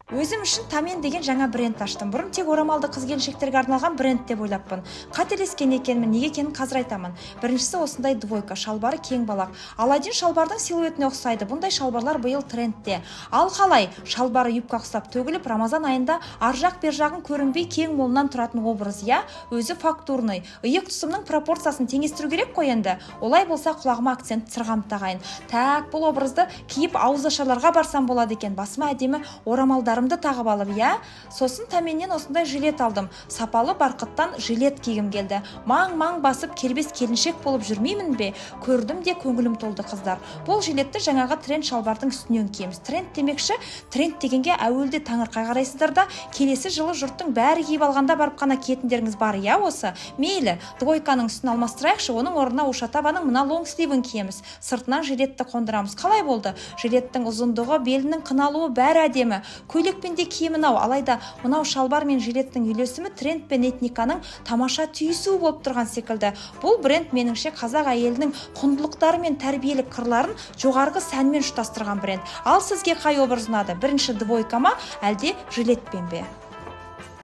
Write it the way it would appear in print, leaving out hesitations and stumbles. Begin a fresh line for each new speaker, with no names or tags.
Өзім үшін Тамен деген жаңа бренд аштым. Бұрын тек орамалды қыз-келіншектерге арналған бренд деп ойлаппын. Қателескен екенмін, неге екенін қазір айтамын. Біріншісі осындай двойка, шалбары кең балақ. Аладдин шалбардың силуетіне ұқсайды. Бұндай шалбарлар биыл трендте. Ал қалай? Шалбары юбка ұқсап төгіліп, Рамазан айында аржақ бер жағын көрінбей кең молынан тұратын образ, я, өзі фактурный. Иық тұсымның пропорциясын теңестіру керек қой енді. Олай болса құлағыма акцент сырғам тағайын. Так, бұл образды киіп ауызашарларға барсам болады екен. Басыма әдемі орамалдарымды тағып алып, я. Сосын Таменнен осындай жилет алдым. Сапалы барқыттан жилет кигім келді. Маң-маң басып кербес келіншек болып жүрмеймін бе? Көрдім де көңілім толды қыздар. Бұл жилетті жаңағы тренд шалбардың үстінен киеміз. Тренд демекші, тренд дегенге әуелде таңырқай қарайсыздар да, келесі жылы жұрттың бәрі киіп алғанда барып қана киетіндеріңіз бар, я осы. Мейлі, двойканың үстін алмастырайықшы, оның орнына Ушатаваның мына лонг сливін киеміз. Сыртынан жилетті қондырамыз. Қалай болды? Жилеттің ұзындығы, белінің қыналуы бәрі әдемі. Көйлекпен де киемін ау, алайда мынау шалбар мен жилеттің үйлесімі тренд пен этниканың тамаша түйісуі болып тұрған секілді. Бұл бренд меніңше қазақ әйелінің құндылықтары мен тәрбиелік қырларын жоғарғы сәнмен ұштастырған бренд. Ал сізге қай образ ұнады? Бірінші двойка ма, әлде жилетпен бе?